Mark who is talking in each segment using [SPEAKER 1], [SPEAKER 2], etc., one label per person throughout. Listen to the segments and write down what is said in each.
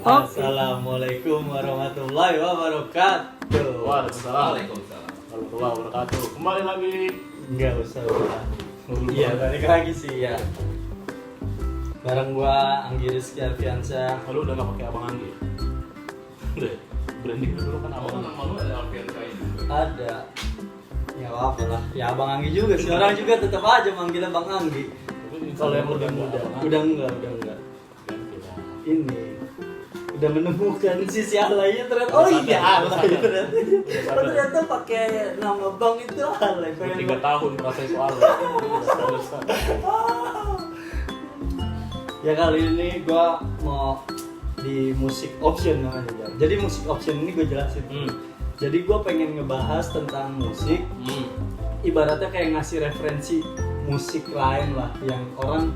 [SPEAKER 1] Assalamualaikum warahmatullahi wabarakatuh.
[SPEAKER 2] Waalaikumsalam warahmatullahi wabarakatuh. Kembali lagi.
[SPEAKER 1] Enggak usah. Iya, balik lagi sih ya. Bareng gua Anggi Rizky Alfiansyah.
[SPEAKER 2] Lu udah gak pakai Abang Anggi? Udah. Branding dulu kan Abang Anggi.
[SPEAKER 3] Nama lu ada Alfiansyah ini?
[SPEAKER 1] Ada. Ya apa lah. Ya Abang Anggi juga sih. Orang juga tetap aja manggil Abang Anggi. Kalau yang lebih muda. Udah enggak. Ini udah menemukan sisi alay ternyata. Oh iya, alay ternyata. Oh ternyata pakai nama Bang itu alay.
[SPEAKER 2] 3 tahun merasa itu alay.
[SPEAKER 1] Ya kali ini gua mau di musik option namanya. Jadi musik option ini gue jelasin. Jadi gue pengen ngebahas tentang musik. Ibaratnya kayak ngasih referensi musik lain lah yang orang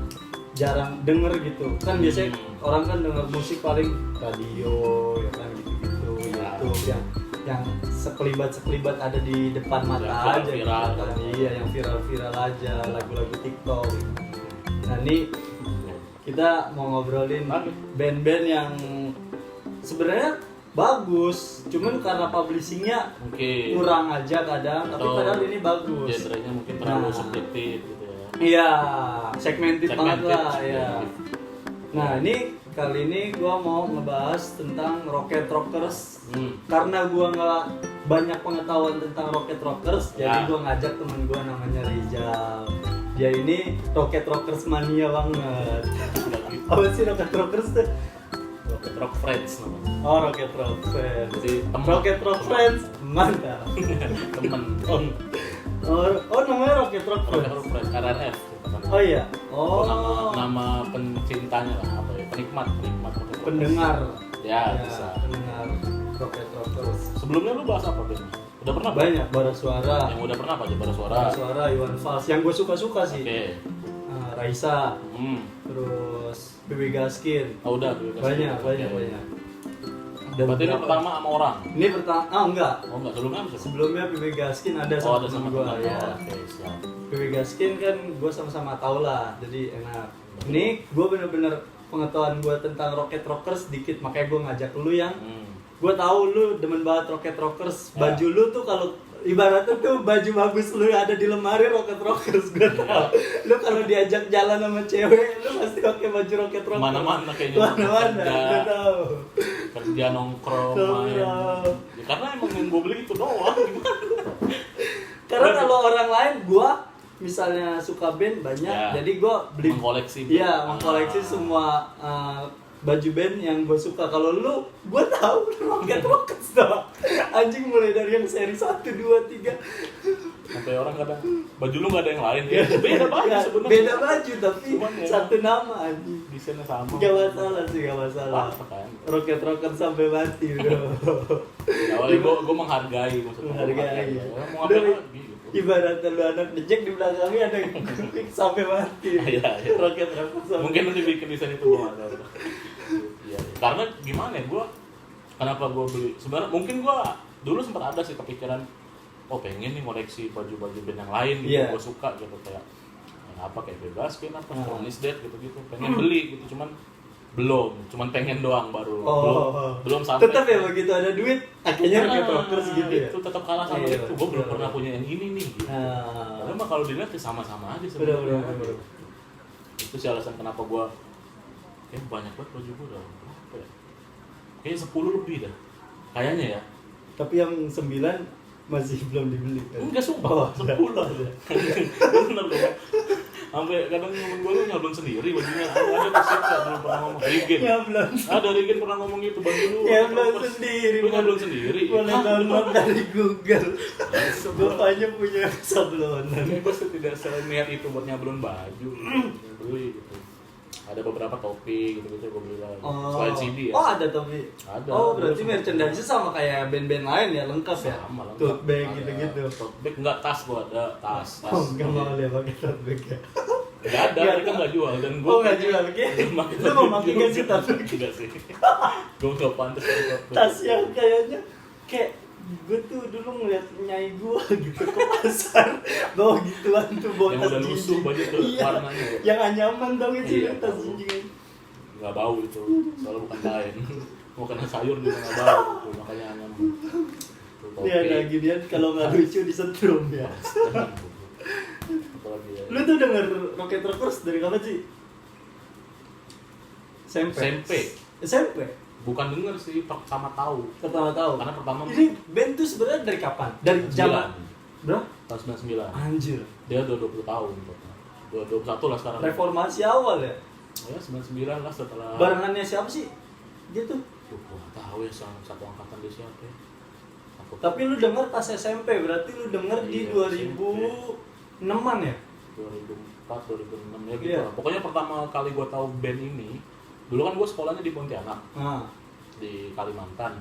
[SPEAKER 1] jarang denger gitu. Kan biasanya orang kan denger musik paling radio ya kan gitu-gitu YouTube yang sekelibat ada di depan mata
[SPEAKER 2] yang
[SPEAKER 1] aja
[SPEAKER 2] viral,
[SPEAKER 1] gitu kan. Iya, yang viral aja, lagu-lagu TikTok gitu. Nah, ini kita mau ngobrolin band-band yang sebenarnya bagus, cuman karena publishingnya kurang aja kadang, tapi padahal ini bagus.
[SPEAKER 2] Genrenya mungkin terlalu subjektif gitu ya.
[SPEAKER 1] Iya, segmented banget lah ya. Nah ini kali ini gue mau ngebahas tentang Rocket Rockers. Karena gue nggak banyak pengetahuan tentang Rocket Rockers, jadi gue ngajak temen gue namanya Rizal. Dia ini Rocket Rockers mania banget. Apa sih Rocket Rockers tuh?
[SPEAKER 2] Rocket Rock Friends namanya.
[SPEAKER 1] Oh, Rocket Rock Friends.
[SPEAKER 2] Jadi
[SPEAKER 1] Rocket Rock Friends, mantap.
[SPEAKER 2] Temen.
[SPEAKER 1] Oh namanya Rocket Rock
[SPEAKER 2] Rocket
[SPEAKER 1] Friends.
[SPEAKER 2] Rock Friends RRF.
[SPEAKER 1] Oh iya. Oh.
[SPEAKER 2] Nama pencintanya lah apa ya? Penikmat Rocket Rock.
[SPEAKER 1] Pendengar.
[SPEAKER 2] Ya, bisa.
[SPEAKER 1] Pendengar Rocket Rockers.
[SPEAKER 2] Sebelumnya lu bahas apa, Ben? Udah pernah?
[SPEAKER 1] Banyak, Bara Suara.
[SPEAKER 2] Yang udah pernah apa aja? Bara Suara.
[SPEAKER 1] Bara Suara, Iwan Fals. Yang gue suka sih.
[SPEAKER 2] Oke.
[SPEAKER 1] Raisa. Terus BB Gaskin.
[SPEAKER 2] Oh, udah.
[SPEAKER 1] Banyak.
[SPEAKER 2] Berarti ini pertama sama orang?
[SPEAKER 1] Ini pertama, enggak.
[SPEAKER 2] Oh enggak, sebelumnya apa sih?
[SPEAKER 1] Sebelumnya BB Gaskin ada
[SPEAKER 2] ada
[SPEAKER 1] sama
[SPEAKER 2] sama
[SPEAKER 1] gue
[SPEAKER 2] teman.
[SPEAKER 1] ya.
[SPEAKER 2] Oke, siap.
[SPEAKER 1] BB Gaskin kan gue sama-sama tahu lah, jadi enak. Ini gue bener-bener pengetahuan gue tentang Rocket Rockers sedikit, makanya gue ngajak lu yang gue tahu lu demen banget Rocket Rockers. Baju lu tuh kalau ibaratnya tuh baju bagus lu ada di lemari Rocket Rockers, gue tahu. Lu kalau diajak jalan sama cewek, lu pasti pakai baju Rocket Rockers.
[SPEAKER 2] Mana-mana kayaknya.
[SPEAKER 1] Mana-mana, gue tahu.
[SPEAKER 2] Kerja nongkrong main. Ya, karena emang yang gue beli itu doang.
[SPEAKER 1] Karena kalau orang lain, gue misalnya suka band banyak, jadi gue beli
[SPEAKER 2] mengkoleksi.
[SPEAKER 1] Iya, mengkoleksi semua baju band yang gue suka. Kalau lu, gue tahu Rocket Rockers doang. Anjing mulai dari yang seri 1, 2, 3.
[SPEAKER 2] Sampai orang kadang baju lu nggak ada yang lain ya. Beda baju sebenarnya.
[SPEAKER 1] Beda baju tapi
[SPEAKER 2] cuman
[SPEAKER 1] satu nama anjing.
[SPEAKER 2] Desainnya sama.
[SPEAKER 1] Gak masalah sih, gak masalah.
[SPEAKER 2] Kan?
[SPEAKER 1] Rocket Rockers sampai mati bro.
[SPEAKER 2] Awalnya gue menghargai maksudnya.
[SPEAKER 1] Menghargai.
[SPEAKER 2] Mau ngapain lagi?
[SPEAKER 1] Ibaratnya lu anak ngejek di belakangnya ada yang sampai mati.
[SPEAKER 2] Iya.
[SPEAKER 1] Rocket Rockers sampai
[SPEAKER 2] Mungkin nanti bikin desain itu gue nggak tahu. Iya. Karena gimana ya, kenapa gue beli? Sebenarnya mungkin gue dulu sempat ada sih kepikiran, oh pengen nih koleksi baju-baju band yang lain gitu, gue suka gitu kayak apa kayak Bebaskin apa Is Dead gitu-gitu, pengen beli gitu, cuman pengen doang baru belum sampai.
[SPEAKER 1] Tetap ya begitu ada duit akhirnya Rocket Rockers gitu ya.
[SPEAKER 2] Itu tetap kalah sama itu, gue belum pernah punya yang ini nih gitu. Padahal mah kalau dilihat ya sama-sama aja sebenarnya. Itu sih alasan kenapa gue banyak banget baju gue udah berapa ya? Kayaknya 10 lebih dah kayaknya ya.
[SPEAKER 1] Tapi yang 9 masih belum dibeli kan?
[SPEAKER 2] Enggak, sumpah 10 bener loh. Sampai kadang ngomong gue lu nyablon sendiri bajunya. Ada siapa belum pernah ngomong Regen. Ada Regen pernah ngomong gitu, baju lu
[SPEAKER 1] nyablon sendiri.
[SPEAKER 2] Lu nyablon sendiri.
[SPEAKER 1] Boleh download dari Google. Bapaknya punya sablonan.
[SPEAKER 2] Gue tidak seniat itu buat nyablon baju. Beli gitu. Ada beberapa topi gitu-gitu gue beli lagi. Selain CD ya.
[SPEAKER 1] Oh, ada topi.
[SPEAKER 2] Ada.
[SPEAKER 1] Oh, berarti merchandise sama kayak band-band lain ya, lengkap ya?
[SPEAKER 2] Sama, lengkap.
[SPEAKER 1] Tote bag gitu-gitu.
[SPEAKER 2] Tote bag enggak, tas gua ada, tas.
[SPEAKER 1] Oh, enggak mau dia pakai tote bag ya.
[SPEAKER 2] Enggak ada, mereka enggak jual dan gua.
[SPEAKER 1] Oh, enggak jual lagi. Lu mau pakai enggak sih tote bag?
[SPEAKER 2] Enggak sih. Gua enggak pantas pakai tote bag.
[SPEAKER 1] Tas yang kayaknya kayak gue tuh dulu ngeliat nyai gue gitu ke pasar bawa gituan tuh bawa
[SPEAKER 2] yang
[SPEAKER 1] tas
[SPEAKER 2] udah lusuh
[SPEAKER 1] jinjing.
[SPEAKER 2] banyak tuh
[SPEAKER 1] Iya,
[SPEAKER 2] warnanya.
[SPEAKER 1] yang gak nyaman dong itu
[SPEAKER 2] Iya,
[SPEAKER 1] tas
[SPEAKER 2] tahu.
[SPEAKER 1] jinjing.
[SPEAKER 2] nggak bau itu, soalnya bukan kain. Mau kena sayur juga nggak bau, itu makanya nyaman.
[SPEAKER 1] Iya, ada ginian kalau nggak lucu disetrum ya.
[SPEAKER 2] Apalagi ya.
[SPEAKER 1] Lu tuh denger Rocket Rockers dari kapan sih?
[SPEAKER 2] SMP.
[SPEAKER 1] SMP?
[SPEAKER 2] Bukan denger sih, pertama tahu.
[SPEAKER 1] Pertama tahu.
[SPEAKER 2] Karena pertama
[SPEAKER 1] Ini band tuh sebenarnya dari kapan? Dari zaman berapa?
[SPEAKER 2] tahun 99.
[SPEAKER 1] Anjir.
[SPEAKER 2] Dia udah 20 tahun. 21 lah sekarang.
[SPEAKER 1] Reformasi awal ya?
[SPEAKER 2] Ya 99 lah setelah.
[SPEAKER 1] Barengannya siapa sih? Dia tuh.
[SPEAKER 2] Duh, gua nggak tahu ya satu angkatan dia siapa ya.
[SPEAKER 1] Tapi lu denger pas SMP, berarti lu denger di
[SPEAKER 2] Iya,
[SPEAKER 1] 2006-an ya?
[SPEAKER 2] 2004, 2006 ya gitu
[SPEAKER 1] Iya.
[SPEAKER 2] lah. Pokoknya pertama kali gua tahu band ini, dulu kan gua sekolahnya di Pontianak,
[SPEAKER 1] Nah,
[SPEAKER 2] di Kalimantan.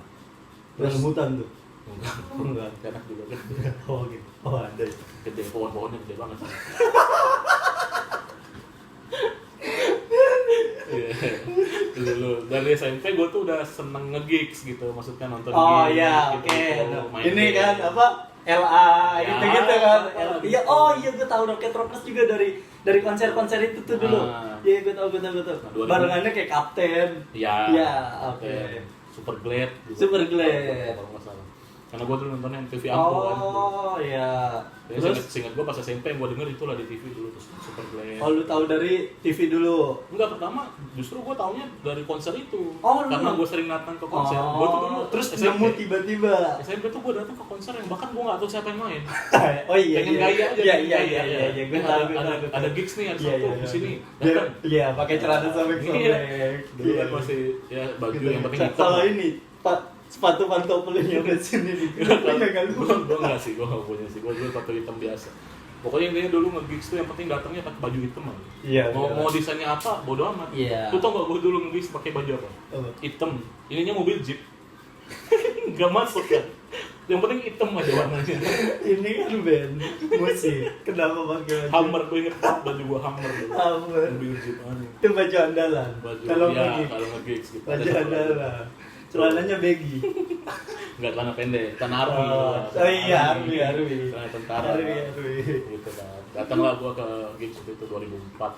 [SPEAKER 1] dalam hutan tuh.
[SPEAKER 2] Enggak,
[SPEAKER 1] Enggak.
[SPEAKER 2] Pontianak juga gede.
[SPEAKER 1] Oh gitu. Oh ada.
[SPEAKER 2] Gede, pohon-pohonnya gede banget. Iya. Dulu dari SMP gue tuh udah seneng nge-gigs gitu, maksudnya nonton
[SPEAKER 1] Oh
[SPEAKER 2] gigs
[SPEAKER 1] iya,
[SPEAKER 2] gitu,
[SPEAKER 1] oke.
[SPEAKER 2] main
[SPEAKER 1] Ini
[SPEAKER 2] game.
[SPEAKER 1] kan apa? LA
[SPEAKER 2] Ya,
[SPEAKER 1] gitu kan.
[SPEAKER 2] LA.
[SPEAKER 1] Iya, oh iya gue tahu Rocket Rockers juga dari konser-konser itu tuh dulu.
[SPEAKER 2] Ah.
[SPEAKER 1] Iya, gue tahu.
[SPEAKER 2] Nah, 2000.
[SPEAKER 1] Barengannya kayak Kapten.
[SPEAKER 2] Iya.
[SPEAKER 1] Iya, oke.
[SPEAKER 2] Super Glad.
[SPEAKER 1] Super Glad.
[SPEAKER 2] Kalau nggak salah. Karena gue dulu nontonnya MTV Ampo kan.
[SPEAKER 1] Oh iya.
[SPEAKER 2] Terus seingat gue pas SMP yang gue denger itulah di TV dulu terus Super Glad.
[SPEAKER 1] Oh lu tahu dari TV dulu.
[SPEAKER 2] Enggak, pertama justru gue taunya dari konser itu.
[SPEAKER 1] Oh, lu-
[SPEAKER 2] karena gue sering datang ke konser.
[SPEAKER 1] Oh,
[SPEAKER 2] Gue tuh dulu
[SPEAKER 1] terus
[SPEAKER 2] SMP.
[SPEAKER 1] nemu tiba-tiba.
[SPEAKER 2] SMP tuh gue datang ke konser yang bahkan gue nggak tahu siapa yang main.
[SPEAKER 1] Oh iya.
[SPEAKER 2] Pengen gaya aja.
[SPEAKER 1] Iya
[SPEAKER 2] pengen
[SPEAKER 1] iya
[SPEAKER 2] gaya.
[SPEAKER 1] iya. Gue tahu.
[SPEAKER 2] Ada gigs nih, ada
[SPEAKER 1] Iya,
[SPEAKER 2] satu
[SPEAKER 1] iya,
[SPEAKER 2] di sini.
[SPEAKER 1] Iya,
[SPEAKER 2] Datang.
[SPEAKER 1] iya, pakai celana sobek-sobek.
[SPEAKER 2] Iya. Dulu kan
[SPEAKER 1] Iya.
[SPEAKER 2] masih ya baju
[SPEAKER 1] Gitu.
[SPEAKER 2] yang penting hitam.
[SPEAKER 1] Kalau ini sepatu pantopel yang udah sini di punya kan lu.
[SPEAKER 2] Gue nggak sih, gue nggak punya sih. Gue dulu sepatu hitam biasa. Pokoknya intinya dulu nge-gigs tuh yang penting datangnya pakai baju hitam aja.
[SPEAKER 1] Iya.
[SPEAKER 2] Mau desainnya apa, bodo amat.
[SPEAKER 1] Iya.
[SPEAKER 2] Lu tau gak gue dulu nge-gigs pakai baju apa?
[SPEAKER 1] Apa?
[SPEAKER 2] Hitam. Ininya mobil Jeep. Gak masuk kan. Yang penting hitam aja warnanya.
[SPEAKER 1] Ini kan band musik. Kenapa pakai baju?
[SPEAKER 2] Hammer, gue inget banget baju gue Hammer.
[SPEAKER 1] Hammer.
[SPEAKER 2] Mobil Jeep aneh.
[SPEAKER 1] Itu baju andalan.
[SPEAKER 2] Baju
[SPEAKER 1] Kalau
[SPEAKER 2] ya,
[SPEAKER 1] pergi
[SPEAKER 2] kalau nge-gigs gitu.
[SPEAKER 1] baju
[SPEAKER 2] Ada satu lagi.
[SPEAKER 1] andalan. Celananya baggy.
[SPEAKER 2] Enggak celana pendek, celana army.
[SPEAKER 1] Oh iya, army.
[SPEAKER 2] Celana tentara.
[SPEAKER 1] Army.
[SPEAKER 2] Gitu kan. Datanglah gua ke gigs itu 2004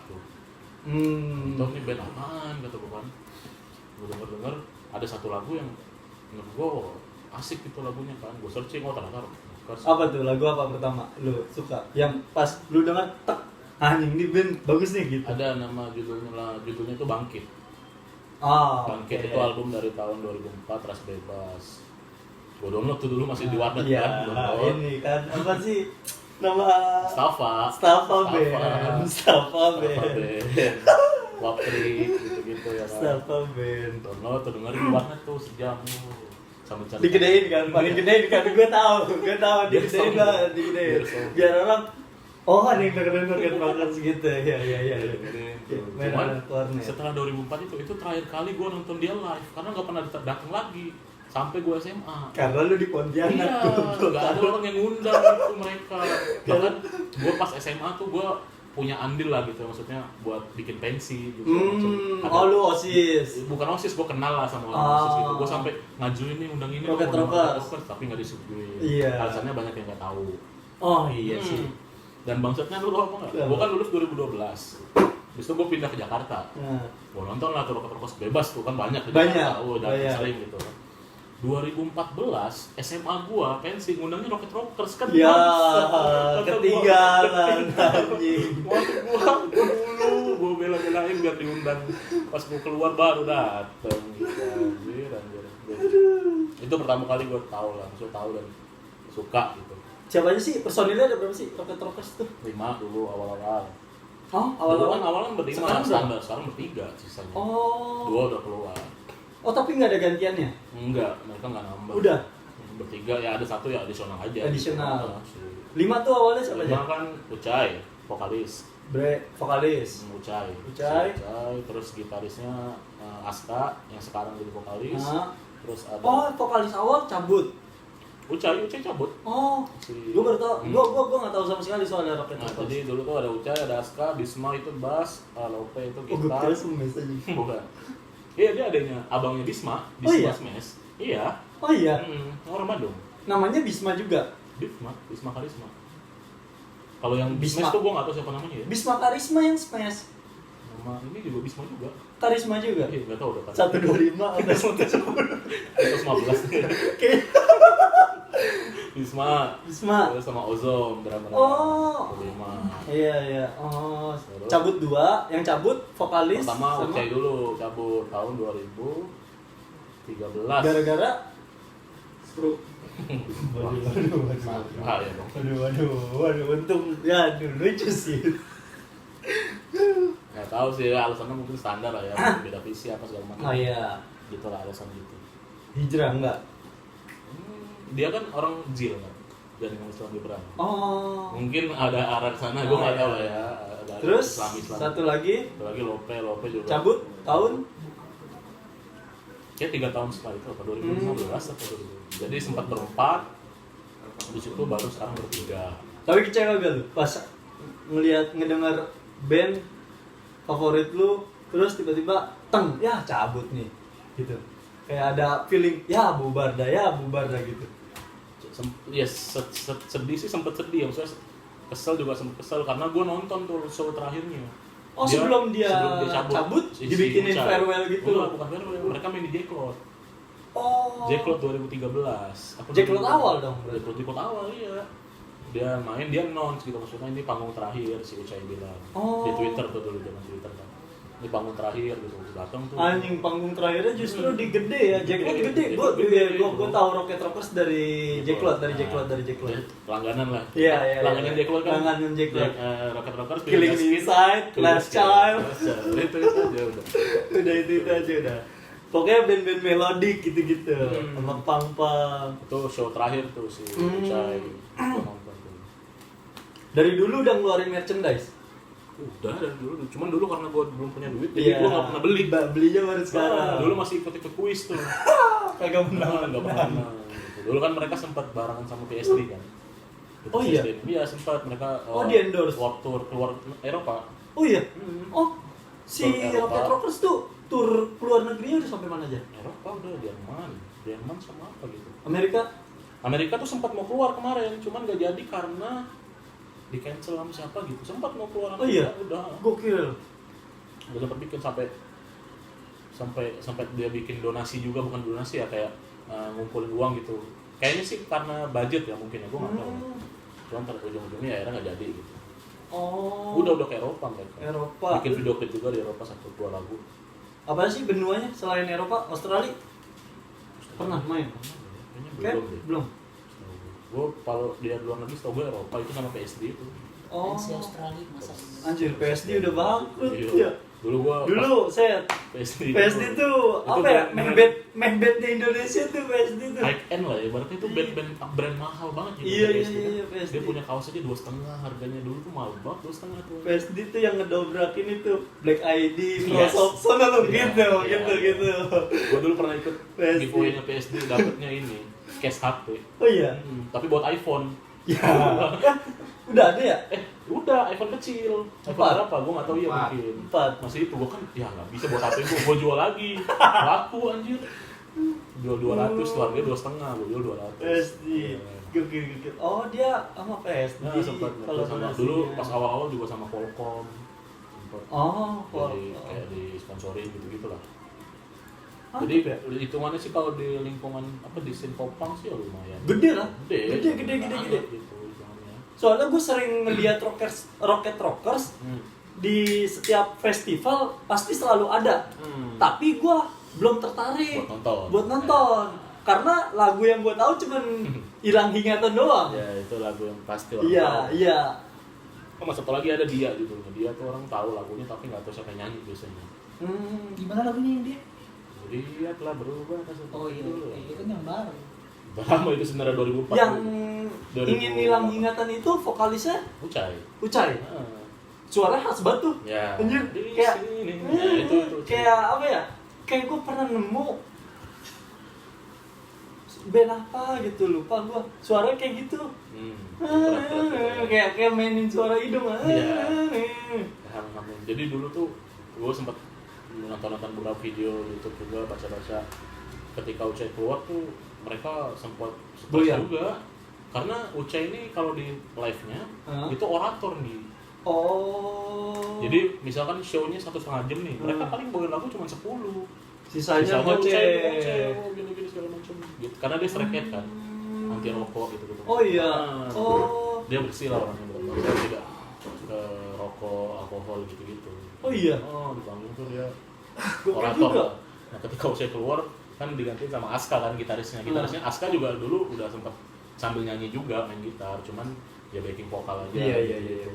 [SPEAKER 2] tuh. Tahu nih band apaan kata gua kan. Gua denger ada satu lagu yang menurut gua asik gitu lagunya kan. Gua searching ternyata Rockers.
[SPEAKER 1] Apa tuh lagu apa pertama lu suka? Yang pas lu dengar tek anjing ini band bagus nih gitu.
[SPEAKER 2] Ada nama judulnya itu Bangkit.
[SPEAKER 1] Oh,
[SPEAKER 2] Bangkit
[SPEAKER 1] oke.
[SPEAKER 2] itu album dari tahun 2004, Ras Bebas. Gua download tuh dulu masih di warnet
[SPEAKER 1] Iya,
[SPEAKER 2] kan. Download.
[SPEAKER 1] ini kan apa sih nama
[SPEAKER 2] Stafa
[SPEAKER 1] Band. Stafa Band.
[SPEAKER 2] Wapri gitu-gitu ya kan.
[SPEAKER 1] Stafa Band.
[SPEAKER 2] Download tuh dengerin di warnet tuh sejam sambil cari.
[SPEAKER 1] Digedein kan, paling gedein kan gue tahu
[SPEAKER 2] Biar
[SPEAKER 1] digedein
[SPEAKER 2] sound.
[SPEAKER 1] lah, digedein.
[SPEAKER 2] Biar sound.
[SPEAKER 1] Biar orang oh ada yang denger kan banget segitu. Ya.
[SPEAKER 2] Dengerin tuh.
[SPEAKER 1] Main
[SPEAKER 2] Cuman
[SPEAKER 1] anak warnet.
[SPEAKER 2] setelah 2004 itu terakhir kali gue nonton dia live karena nggak pernah datang lagi sampai gue SMA.
[SPEAKER 1] Karena lu di Pontianak
[SPEAKER 2] Iya,
[SPEAKER 1] tuh.
[SPEAKER 2] nggak ada orang yang ngundang itu mereka. Bahkan gue pas SMA tuh gue punya andil lah gitu, maksudnya buat bikin pensi gitu. Ada-
[SPEAKER 1] Oh lu OSIS.
[SPEAKER 2] bukan OSIS, gue kenal lah sama orang
[SPEAKER 1] Oh.
[SPEAKER 2] OSIS gitu. Gue sampai ngajuin nih undang ini
[SPEAKER 1] Rocket
[SPEAKER 2] dong, undang
[SPEAKER 1] Rockers.
[SPEAKER 2] Rockers, tapi nggak disetujuin.
[SPEAKER 1] Iya.
[SPEAKER 2] Alasannya banyak yang nggak tahu.
[SPEAKER 1] Oh iya sih.
[SPEAKER 2] Dan bangsatnya lu tau apa nggak?
[SPEAKER 1] Iya.
[SPEAKER 2] Gue kan lulus 2012. Habis itu gue pindah ke Jakarta.
[SPEAKER 1] Nah,
[SPEAKER 2] Gue nonton lah tuh Rocket Rockers bebas tuh kan banyak di
[SPEAKER 1] Banyak,
[SPEAKER 2] Jakarta. Oh, udah
[SPEAKER 1] banyak.
[SPEAKER 2] sering gitu. 2014 SMA gua pensi ngundangnya Rocket Rockers kan
[SPEAKER 1] ya
[SPEAKER 2] bangsat. Kata
[SPEAKER 1] ketinggalan
[SPEAKER 2] gua,
[SPEAKER 1] anjing.
[SPEAKER 2] waktu gua bela-belain biar diundang. Pas gua keluar baru dateng gitu. Anjir. Itu pertama kali gua tahu lah, maksudnya tahu dan suka gitu.
[SPEAKER 1] Siapa aja sih personilnya ada berapa sih Rocket Rockers tuh?
[SPEAKER 2] 5 dulu awal-awal.
[SPEAKER 1] Oh
[SPEAKER 2] Awal-awal berlima
[SPEAKER 1] Sekarang
[SPEAKER 2] standar, sekarang bertiga sisanya.
[SPEAKER 1] Oh.
[SPEAKER 2] 2 udah keluar.
[SPEAKER 1] Oh tapi nggak ada gantiannya?
[SPEAKER 2] Enggak, mereka nggak nambah.
[SPEAKER 1] Udah.
[SPEAKER 2] Bertiga ya ada satu ya adisional aja.
[SPEAKER 1] Adisional.
[SPEAKER 2] Si
[SPEAKER 1] 5 tuh awalnya siapa aja?
[SPEAKER 2] Lima kan Ucai, vokalis.
[SPEAKER 1] Vokalis.
[SPEAKER 2] Ucai.
[SPEAKER 1] Ucai.
[SPEAKER 2] Terus gitarisnya Aska yang sekarang jadi vokalis.
[SPEAKER 1] Nah.
[SPEAKER 2] Terus ada
[SPEAKER 1] Oh vokalis awal cabut.
[SPEAKER 2] Ucai cabut.
[SPEAKER 1] Oh.
[SPEAKER 2] Si-
[SPEAKER 1] Gue baru tau. Gue nggak tahu sama sekali soal Rocket
[SPEAKER 2] Nah,
[SPEAKER 1] Rockers.
[SPEAKER 2] jadi dulu tuh ada Ucai, ada Aska, Bisma itu bass, Lope itu
[SPEAKER 1] Oh gue
[SPEAKER 2] gitar.
[SPEAKER 1] kira semes aja.
[SPEAKER 2] Bukan. Iya, dia adanya abangnya Bisma,
[SPEAKER 1] Oh, iya?
[SPEAKER 2] Smash. Iya.
[SPEAKER 1] Oh iya.
[SPEAKER 2] Orang Bandung.
[SPEAKER 1] Namanya Bisma juga.
[SPEAKER 2] Bisma Karisma. Kalau yang
[SPEAKER 1] Bisma.
[SPEAKER 2] Smash tuh gua nggak tahu siapa namanya ya.
[SPEAKER 1] Bisma Karisma yang smash.
[SPEAKER 2] Nama ini juga Bisma juga.
[SPEAKER 1] Karisma juga.
[SPEAKER 2] Iya, enggak tahu udah kan.
[SPEAKER 1] 125 atau
[SPEAKER 2] 115 nih.
[SPEAKER 1] Oke.
[SPEAKER 2] Bisma. Terus sama Ozom drummer.
[SPEAKER 1] Oh.
[SPEAKER 2] 125.
[SPEAKER 1] Iya. Oh, cabut 2, yang cabut vokalis
[SPEAKER 2] Pertama
[SPEAKER 1] sama
[SPEAKER 2] Ucai dulu cabut tahun 2013.
[SPEAKER 1] gara-gara stroke.
[SPEAKER 2] Bahaya dong.
[SPEAKER 1] Waduh, untung ya lucu sih.
[SPEAKER 2] Nggak tahu sih alasannya mungkin standar lah ya, beda visi apa segala macam.
[SPEAKER 1] Oh iya.
[SPEAKER 2] Gitu lah alasan gitu.
[SPEAKER 1] Hijrah enggak?
[SPEAKER 2] Dia kan orang Zil kan, dari Islam Gibran.
[SPEAKER 1] Oh.
[SPEAKER 2] Mungkin ada arah ke sana, gue nggak tahu lah ya. Ada
[SPEAKER 1] Terus
[SPEAKER 2] Islam.
[SPEAKER 1] satu lagi
[SPEAKER 2] Lope juga.
[SPEAKER 1] cabut tahun
[SPEAKER 2] Kayak 3 tahun setelah itu, apa 2015 atau 2000. Jadi sempat berempat, habis itu baru sekarang bertiga.
[SPEAKER 1] tapi kecewa gak lu pas ngedengar band favorit lu terus tiba-tiba ya cabut nih gitu, kayak ada feeling ya bubar dah gitu.
[SPEAKER 2] Ya sedih sih, sempet sedih, maksudnya kesel juga sempet kesel karena gue nonton tuh show terakhirnya.
[SPEAKER 1] Sebelum dia cabut dibikinin farewell gitu.
[SPEAKER 2] Bukan farewell, mereka main di J-Cloud.
[SPEAKER 1] Oh.
[SPEAKER 2] J-Cloud 2013.
[SPEAKER 1] J-Cloud awal dong berarti.
[SPEAKER 2] J-Cloud awal, iya. Dia main, dia announce gitu, maksudnya ini panggung terakhir, si Ucai bilang. Di Twitter tuh dulu, zaman Twitter kan. Ini panggung terakhir gitu, datang tuh.
[SPEAKER 1] Anjing, panggung terakhirnya justru di gede ya. J-Cloud gede. Gua tahu Rocket Rockers dari J-Cloud, dari J-Cloud.
[SPEAKER 2] Langganan lah.
[SPEAKER 1] Iya.
[SPEAKER 2] Langganan J-Cloud kan.
[SPEAKER 1] Langganan J-Cloud.
[SPEAKER 2] Rocket Rockers,
[SPEAKER 1] Killing Me Inside, Last Child.
[SPEAKER 2] Itu aja udah.
[SPEAKER 1] Itu aja udah. Pokoknya band-band melodik gitu-gitu. Sama pang-pang.
[SPEAKER 2] Itu show terakhir tuh si Ucai. Gua nonton tuh.
[SPEAKER 1] Dari dulu udah ngeluarin merchandise.
[SPEAKER 2] Udah dari dulu, cuman dulu karena gue belum punya duit, jadi gue nggak pernah beli.
[SPEAKER 1] Belinya baru sekarang.
[SPEAKER 2] Dulu masih ikut kuis tuh.
[SPEAKER 1] Kagak menang.
[SPEAKER 2] Nggak pernah. Gitu. Dulu kan mereka sempat barengan sama PSD kan.
[SPEAKER 1] Oh iya?
[SPEAKER 2] Iya sempat mereka.
[SPEAKER 1] Di endorse.
[SPEAKER 2] World tour keluar Eropa.
[SPEAKER 1] Oh iya. Oh, si
[SPEAKER 2] Eropa.
[SPEAKER 1] Rocket Rockers tuh tur keluar negerinya udah sampai mana aja?
[SPEAKER 2] Eropa udah Jerman sama apa gitu.
[SPEAKER 1] Amerika
[SPEAKER 2] tuh sempat mau keluar kemarin, cuman nggak jadi karena di cancel sama siapa gitu. Sempat mau keluar.
[SPEAKER 1] Oh iya.
[SPEAKER 2] Udah.
[SPEAKER 1] Gokil.
[SPEAKER 2] Udah sempat bikin sampai dia bikin donasi juga, bukan donasi ya, kayak ngumpulin uang gitu. Kayaknya sih karena budget ya mungkin ya, gue nggak tahu. Cuman ujung-ujungnya akhirnya nggak jadi gitu.
[SPEAKER 1] Oh.
[SPEAKER 2] Udah ke Eropa mereka.
[SPEAKER 1] Eropa.
[SPEAKER 2] Bikin video klip juga di Eropa 1-2 lagu.
[SPEAKER 1] Apa sih benuanya selain Eropa? Australia? Pernah main?
[SPEAKER 2] Kayaknya belum. Gue kalau dia luar negeri tau gue Eropa itu sama PSD itu.
[SPEAKER 1] Oh.
[SPEAKER 3] Si Australia masa.
[SPEAKER 1] Anjir, PSD udah bangkrut
[SPEAKER 2] Iya.
[SPEAKER 1] ya.
[SPEAKER 2] Dulu
[SPEAKER 1] saya
[SPEAKER 2] PSD
[SPEAKER 1] tuh apa ya? Mehbetnya Indonesia tuh PSD tuh.
[SPEAKER 2] high end lah ya, berarti itu brand mahal banget gitu.
[SPEAKER 1] Iya,
[SPEAKER 2] PSD. Dia punya kaos aja 2,5 harganya, dulu tuh mahal banget 2,5 tuh.
[SPEAKER 1] PSD tuh yang ngedobrakin itu Black ID,
[SPEAKER 2] Yes.
[SPEAKER 1] Frostopson lo
[SPEAKER 2] Iya,
[SPEAKER 1] gitu.
[SPEAKER 2] Gue dulu pernah ikut
[SPEAKER 1] PSD.
[SPEAKER 2] giveaway-nya PSD, dapetnya ini case HP.
[SPEAKER 1] Oh iya.
[SPEAKER 2] Tapi buat iPhone.
[SPEAKER 1] Ya. Udah ada ya?
[SPEAKER 2] Udah iPhone kecil. iPhone berapa? Gue nggak tahu ya mungkin.
[SPEAKER 1] 4.
[SPEAKER 2] Masih itu gue kan ya nggak bisa buat HP gue jual lagi. Laku anjir. Jual 200 tuh harganya 2,5, gue jual 200.
[SPEAKER 1] PSD. Gokil. Oh, dia sama PSD.
[SPEAKER 2] Nah, sempat sama dulu pas awal-awal juga sama Qualcomm. Sempat.
[SPEAKER 1] Oh,
[SPEAKER 2] Jadi kayak di sponsorin gitu-gitu lah.
[SPEAKER 1] Ah,
[SPEAKER 2] Jadi
[SPEAKER 1] gitu ya?
[SPEAKER 2] hitungannya sih kalau di lingkungan apa di scene popang sih ya lumayan.
[SPEAKER 1] Gede lah.
[SPEAKER 2] Gede.
[SPEAKER 1] Gede.
[SPEAKER 2] Gitu hitungannya.
[SPEAKER 1] Soalnya gue sering ngeliat Rocket Rockers di setiap festival pasti selalu ada. Tapi gue belum tertarik
[SPEAKER 2] Buat nonton.
[SPEAKER 1] karena lagu yang gue tahu cuman Hilang Ingatan doang.
[SPEAKER 2] Ya itu lagu yang pasti orang tahu.
[SPEAKER 1] Iya.
[SPEAKER 2] Sama satu lagi ada Dia gitu. Dia tuh orang tahu lagunya tapi nggak tahu siapa yang nyanyi biasanya.
[SPEAKER 3] Gimana lagunya yang dia?
[SPEAKER 2] Lihatlah berubah kasih.
[SPEAKER 3] Oh iya, itu kan yang baru.
[SPEAKER 2] Lama itu sebenarnya 2004.
[SPEAKER 1] Yang
[SPEAKER 2] 2004.
[SPEAKER 1] ingin hilang ingatan itu vokalisnya
[SPEAKER 2] Ucai.
[SPEAKER 1] Suaranya khas banget tuh.
[SPEAKER 2] Ya.
[SPEAKER 1] Anjir,
[SPEAKER 2] Di
[SPEAKER 1] kayak
[SPEAKER 2] sini. Ya, itu.
[SPEAKER 1] kayak apa ya? Kayak gue pernah nemu band apa gitu, lupa gue. Suaranya kayak gitu. Kayak mainin suara hidung.
[SPEAKER 2] Iya. Jadi dulu tuh gue sempat nonton beberapa video YouTube juga, baca-baca. Ketika Ucai keluar tuh mereka sempat stres juga. Karena Ucai ini kalau di live-nya itu orator nih.
[SPEAKER 1] Oh.
[SPEAKER 2] Jadi misalkan show-nya 1,5 jam nih, mereka paling bawain lagu cuma 10.
[SPEAKER 1] Sisanya
[SPEAKER 2] goceh,
[SPEAKER 1] goceh.
[SPEAKER 2] gini-gini segala macam. Gitu. Karena dia strike kan, anti rokok gitu.
[SPEAKER 1] Oh iya. Oh.
[SPEAKER 2] Dia bersih lah orangnya, dia tidak rokok, alkohol gitu-gitu.
[SPEAKER 1] Oh iya.
[SPEAKER 2] Oh, di panggung tuh dia
[SPEAKER 1] Gokil
[SPEAKER 2] orator
[SPEAKER 1] juga.
[SPEAKER 2] lah. Nah, ketika saya keluar kan digantiin sama Aska kan gitarisnya. Gitarisnya Aska juga dulu udah sempat sambil nyanyi juga main gitar, cuman ya backing vokal aja.
[SPEAKER 1] Iya.
[SPEAKER 2] Gitu.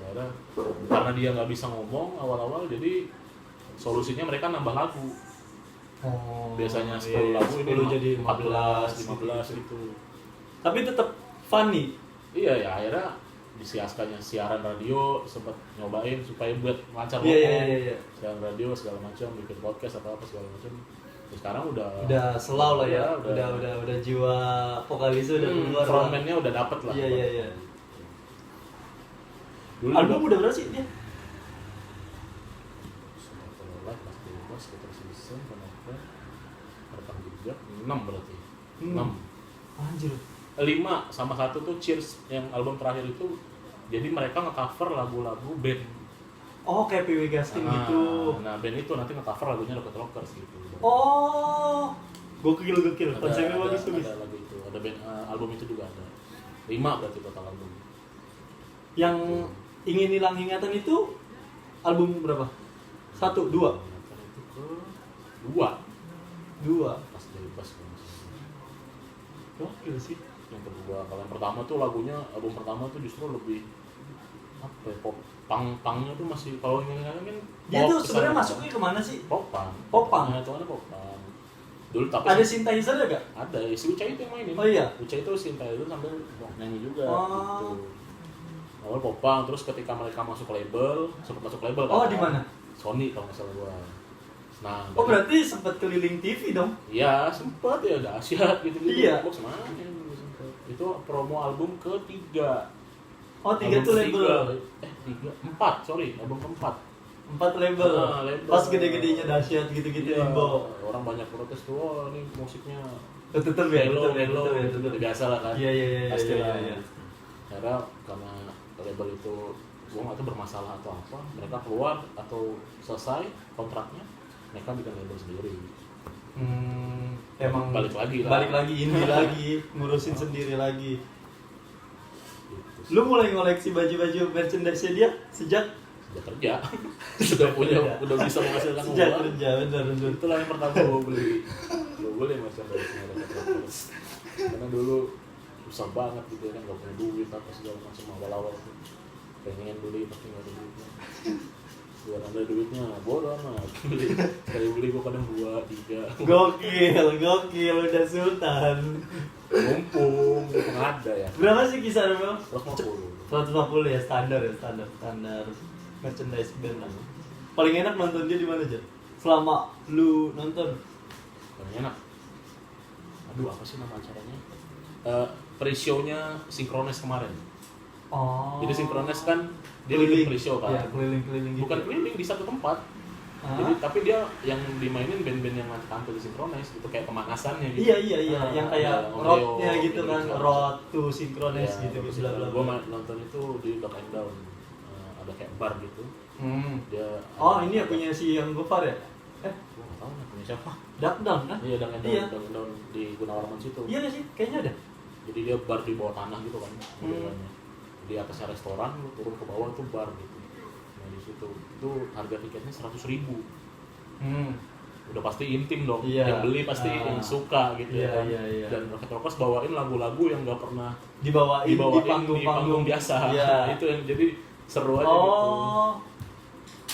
[SPEAKER 2] Karena dia nggak bisa ngomong awal-awal, jadi solusinya mereka nambah lagu.
[SPEAKER 1] Oh.
[SPEAKER 2] Biasanya 10 lagu ini
[SPEAKER 1] 10 jadi
[SPEAKER 2] 14, 15 gitu.
[SPEAKER 1] Tapi tetap funny.
[SPEAKER 2] Iya ya, akhirnya di si Askanya siaran radio sempat nyobain supaya buat lancar
[SPEAKER 1] Iya.
[SPEAKER 2] siaran radio segala macam, bikin podcast apa segala macam. Terus sekarang udah
[SPEAKER 1] Selau lah ya. Udah jiwa vokalisnya udah keluar.
[SPEAKER 2] Frontman-nya udah dapet lah.
[SPEAKER 1] Iya.
[SPEAKER 2] Dulu
[SPEAKER 1] Album udah berapa sih dia?
[SPEAKER 2] Live pas bebas kita season penonton rekam jejak 6 berarti. 6.
[SPEAKER 1] Anjir.
[SPEAKER 2] 5 sama 1 tuh Cheers yang album terakhir itu. Jadi mereka nge-cover lagu-lagu band.
[SPEAKER 1] Oh, kayak PW Gaskin gitu.
[SPEAKER 2] Nah, band itu nanti nge-cover lagunya Rocket Rockers gitu.
[SPEAKER 1] Oh. Gokil. Konsepnya bagus.
[SPEAKER 2] Ada lagu itu, ada band album itu juga ada. 5 berarti total album.
[SPEAKER 1] Yang ingin hilang ingatan itu album berapa? 1, 2.
[SPEAKER 2] Ingatan itu ke 2 pas bebas kan.
[SPEAKER 1] Gokil sih.
[SPEAKER 2] Yang kedua, kalau yang pertama tuh lagunya, album pertama tuh justru lebih apa ya, pang-pangnya tuh masih, kalau ingin ingatan kan
[SPEAKER 1] Dia
[SPEAKER 2] pop
[SPEAKER 1] tuh
[SPEAKER 2] kesana.
[SPEAKER 1] sebenarnya masuknya kemana sih?
[SPEAKER 2] Popang.
[SPEAKER 1] Popang?
[SPEAKER 2] Nah, itu kan popang. Dulu tapi
[SPEAKER 1] Ada synthesizer ya gak?
[SPEAKER 2] ada, si Ucai itu yang mainin.
[SPEAKER 1] Oh iya?
[SPEAKER 2] Ucai itu synthesizer sambil nyanyi juga
[SPEAKER 1] Oh.
[SPEAKER 2] gitu. Awal popang, terus ketika mereka masuk label, sempat masuk label kan.
[SPEAKER 1] Oh, di mana?
[SPEAKER 2] Sony kalau nggak salah gua. Nah,
[SPEAKER 1] Oh, berarti sempat keliling TV dong?
[SPEAKER 2] iya sempat ya, dahsyat gitu-gitu.
[SPEAKER 1] Iya.
[SPEAKER 2] Box mana sempet. Itu promo album ketiga.
[SPEAKER 1] Oh, 3 tuh label.
[SPEAKER 2] 4, sorry, album keempat.
[SPEAKER 1] 4 label.
[SPEAKER 2] Label.
[SPEAKER 1] Pas gede-gedenya dahsyat gitu-gitu
[SPEAKER 2] Iya,
[SPEAKER 1] Imbo.
[SPEAKER 2] orang banyak protes tuh, wah ini musiknya
[SPEAKER 1] Tetep ya,
[SPEAKER 2] hello,
[SPEAKER 1] betul.
[SPEAKER 2] biasa lah kan.
[SPEAKER 1] Iya.
[SPEAKER 2] Pasti lah. Karena label itu gua nggak tahu bermasalah atau apa, mereka keluar atau selesai kontraknya, mereka bikin label sendiri.
[SPEAKER 1] Emang
[SPEAKER 2] Balik lagi
[SPEAKER 1] indie lagi, ngurusin sendiri lagi.
[SPEAKER 2] Gitu.
[SPEAKER 1] Lu mulai ngoleksi baju-baju merchandise dia sejak
[SPEAKER 2] kerja udah bisa menghasilkan
[SPEAKER 1] sejak
[SPEAKER 2] uang.
[SPEAKER 1] kerja, benar.
[SPEAKER 2] Itulah yang pertama gue beli merchandise-nya karena dulu susah banget gitu kan, nggak punya duit apa segala macam awal-awal tuh pengen beli tapi nggak ada duitnya. Biar ada duitnya bodoh amat beli, sekali beli gue kadang 2, 3.
[SPEAKER 1] Gokil udah sultan.
[SPEAKER 2] Mumpung ada ya.
[SPEAKER 1] Berapa sih kisaran bang?
[SPEAKER 2] 150.
[SPEAKER 1] 150 ya, standar merchandise band lah. Paling enak nonton dia di mana aja? Selama lu nonton?
[SPEAKER 2] Paling enak. Aduh, apa sih nama acaranya? Pre-show-nya Synchronize kemarin.
[SPEAKER 1] Oh.
[SPEAKER 2] Jadi Synchronize kan dia
[SPEAKER 1] keliling
[SPEAKER 2] bikin pre-show kan.
[SPEAKER 1] Ya, keliling gitu.
[SPEAKER 2] Bukan keliling di satu tempat. Jadi tapi dia yang dimainin band-band yang nanti tampil di Synchronize itu kayak pemanasannya gitu.
[SPEAKER 1] Iya, yang kayak roadnya gitu kan, road to Synchronize gitu.
[SPEAKER 2] Gue nonton itu di Dog and Down. Ada kayak bar gitu. Dia
[SPEAKER 1] Ini ya punya si yang Gopar ya?
[SPEAKER 2] Gue nggak tahu nih punya siapa.
[SPEAKER 1] Duck Down kan?
[SPEAKER 2] Iya, Dog and Down,
[SPEAKER 1] Iya.
[SPEAKER 2] Dog and Down di Gunawarman situ.
[SPEAKER 1] Iya nggak sih? Kayaknya ada.
[SPEAKER 2] Jadi dia bar di bawah tanah gitu kan. Modelannya. Di atasnya restoran, lu turun ke bawah itu bar gitu. Nah di situ itu harga tiketnya 100.000. Udah pasti intim dong.
[SPEAKER 1] Iya.
[SPEAKER 2] Yang beli pasti yang suka gitu
[SPEAKER 1] Iya,
[SPEAKER 2] ya kan.
[SPEAKER 1] iya.
[SPEAKER 2] Dan Rocket Rockers bawain lagu-lagu yang nggak pernah
[SPEAKER 1] Dibawain di
[SPEAKER 2] panggung
[SPEAKER 1] panggung
[SPEAKER 2] biasa.
[SPEAKER 1] Iya.
[SPEAKER 2] Itu yang jadi seru aja gitu.